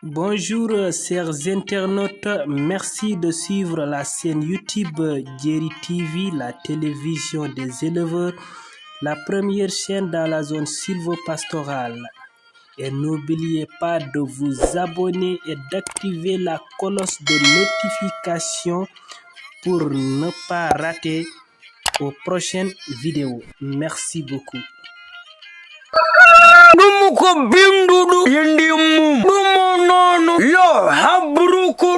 Bonjour chers internautes, merci de suivre la chaîne YouTube Djeri TV, la télévision des éleveurs, la première chaîne dans la zone sylvopastorale. Et n'oubliez pas de vous abonner et d'activer la cloche de notification pour ne pas rater aux prochaines vidéos. Merci beaucoup. Ko bindudu yindi mum nono yo habruku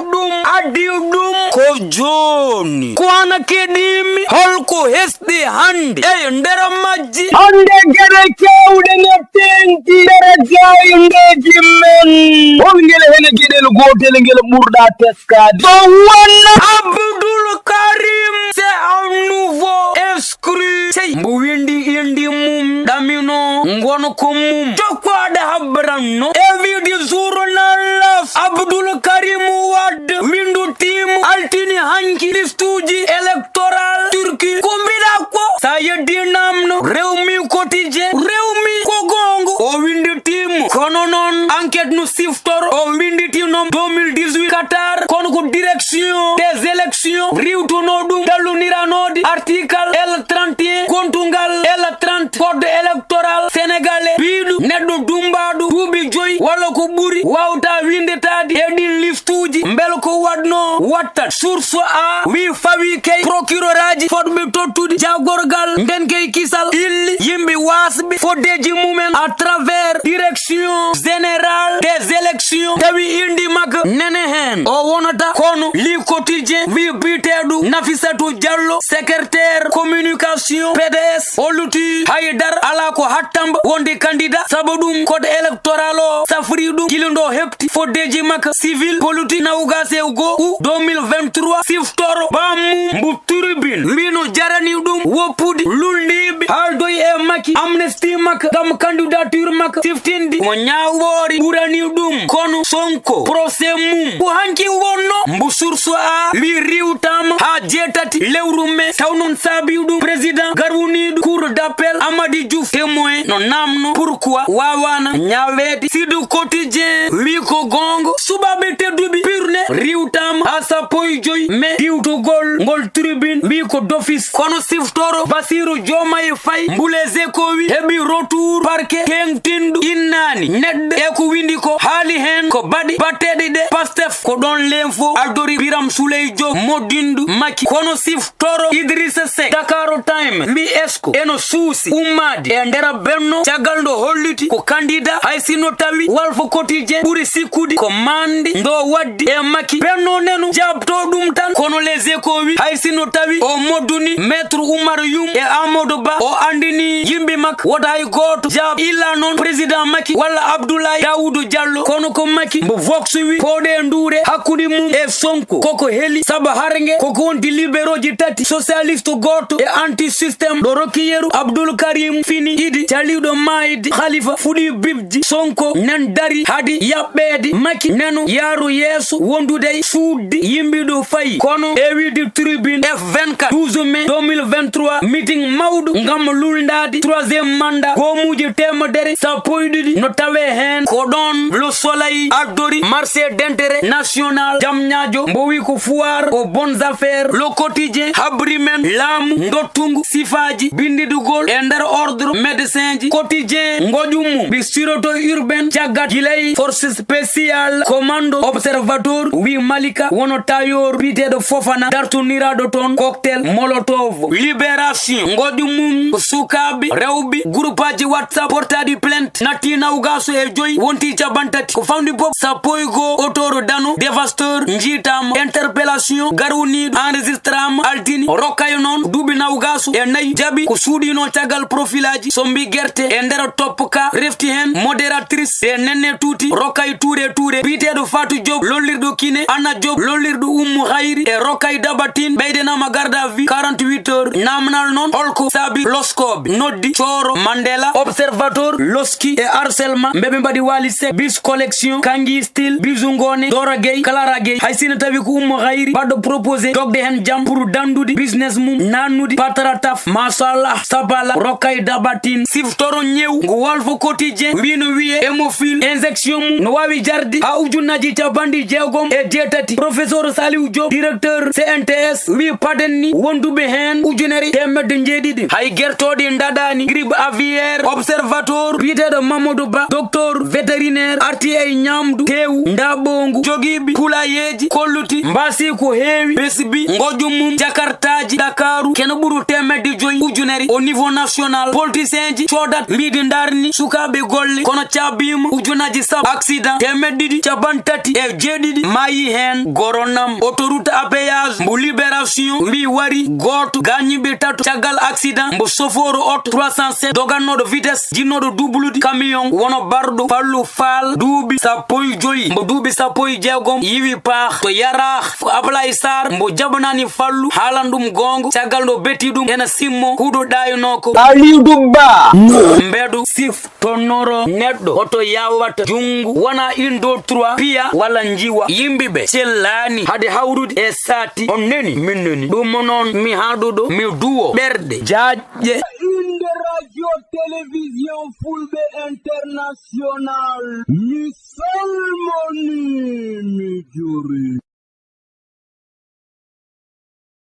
adidum ko joni ko anakedimi holko hesdi hande e ndera majji hande gere kewde ne tenti dere jayinde jimmen o ngel hele gidel gotel ngel burda teskade so wonna Abdul Karim c'est un nouveau inscrit say mbo windi indi mum damino ngono ko mum kwade habranno evidi zurna laf Abdul Karim wad windu team altini hanki listuji electoral turki kombida ko sayedi namno rewmi quotidien rewmi ko gongo o windu team kono non enquête no siftor o windu team no 2018 Qatar kono ko direction des élections riwtono dum daluniranodi article L31 kontungal L30 code électoral sénégalais bidu neddo dumbadu duubi joyi walla ko buri wawta winde taadi edin liftuji mbel ko wadno watta source a wi fawi kay procureur aji fodbe tottude jagorgal den kay kisal illi yimbi wasbe foddeji mumen à travers direction générale des élections tawi indi mak nene hen o wonata kono li quotidien wi bitedu Nafissatou Diallo secrétaire communication PDS o luti haydar ala ko hattamba wonde candidat sabodum code électoral o safridum kilindo hepti foddeji makka civil politique nawgase go 2023 siftoro bammu mbu turbine mbino jarani dum wopudi lullibe haldoy e maki amnesty makka gam candidature makka siftindi mo nyaawori burani dum kono sonko procès mum ko hanki wonno mbu source a wi riwtama ha jetati lewrume tawnon sabi dum président garwuni cour d'appel Amadi Diouf témoin no namno pourquoi wawana nyawedi sidu quotidien wi ko gongo subabe teddubi pirne riwtam asa poy joy me diwto gol ngol tribune wi ko d'office kono siftoro Basiru Diomaye Faye mbuleze ko wi hebi retour parquet kengtindu innani nedde e ko windi ko haali hen ko badi battede de Pastef ko don l'info aldori Biram Souley Diop modindu maki kono siftoro Idrissa Seck Dakaro Time mbi esko eno suusi ummadi e ndera benno cagaldo holliti ko candidat hay sino tawi Walfo Quotidien buri sikudi ko mandi ndo waddi e maki benno nenu jabto dum tan kono les échos wi hay sino tawi o moduni maître Oumar Youm e Amadou Ba o andini yimbi mak wota hay goto jab illa non président maki walla Abdoulaye Daoudou Diallo kono ko maki mbo vox wi pode ndure hakudi mum e Sonko koko heli saba harnge koko wonti libéroji tati socialiste goto e anti système do rokiyeru Abdul Karim fini idi calido maidi Khalifa fudi bibji Sonko nen dari hadi yabbedi maki nenu yaru yesu wondude suudi yimbido fayi kono e widi tribune F24 12 mai 2023 meeting mawdu ngam luldadi 3e mandat gomuji temedere sapoydidi no tawe hen ko don le soleil adori marché d'intérêt national jamñajo mbowi ko foire aux bonnes affaires le quotidien habrimen lamu ndottungu sifaji bindidugol e ndar ordre médecin ji quotidien ngojumu bi siroto urbain jagat gilay force spéciale commando observateur wi Malika wono tayor bitedo Fofana dartunirado ton cocktail molotov libération ngojumu sukabi rewbi groupe WhatsApp portadi plainte natina ugaso e joy wonti jabantati ko fawndi pop sapoygo autoro dano dévasteur njitam interpellation garuni enregistrement altini rokayo non dubi nawgasu e nay jabi ko suudino tagal profilaji sombi gerte e ndera topka refti hen modératrice e nenne tuti rokay touré bitedo Fatou Diop lollirdo kine Anna Diop gollirɗo Oumou Khayri e Rokhaya Dabatine ɓeydenama garde à vue 48 heures namnal noon holko saabi loskoɓe noddi Thioro Mandela observateur loski e harcèlement mbeɓe mbaɗi Wally Seck bis collection Kangui style Bijou Ngoné Dora Gueye Clara Gueye hay sino tawi ko Oumou Khayri baɗɗo proposé jogde hen jam pour dandude business mum nannude patara taf machallah sabala Rokhaya Dabatine siftoro ñew ngo Walf Quotidien wino wiye hémophile injection mum no wawi jarde ha ujunnaji capanɗe jeegom e jeetati professeur Saliou Diop directeur CNTS wi paden ni wonduɓe hen ujunere temedde jeeɗiɗi hay guertoɗe daɗani grippe aviaire observateur biyeteɗo Mamadou Ba docteur vétérinaire arti e ñamdu tewu ndaɓongu jogiɓe poulayeji kolluti mbasi ko heewi besbi ngojum mum jakartaji Dakaru keno ɓuuru temedde 5 ujunere au niveau national politicien ji codat mbiɗi darni sukaɓe golle kono cabima ujunaji sab accident temedde ɗiɗi capantati e jeeɗiɗi mayi hen goronam autoroute à péage mbo libération wi wari goto gañiɓe tato caggal accident mbo chauffeur auto 307 dogannoɗo vitesse jinnoɗo dublude camion wono barɗo fallu faal duuɓi 15 mbo duuɓi 16 yiwi paax to yarah fo Ablaye Sarr mbo jaɓanani fallu haalan ɗum gonga caggal ɗo betti ɗum ena simmo huuɗo ɗayinoko Aliou Ba mbeɗo siftonnoro neɗɗo hoto yawata jungu wona 1 2 3 piya walla jiwa yimɓeɓe sellani hade hawrude e sati on neni min neni ɗum noon mi haɗuɗo mi duwo ɓerɗe jaƴƴe inde radio télévision fulɓe international mi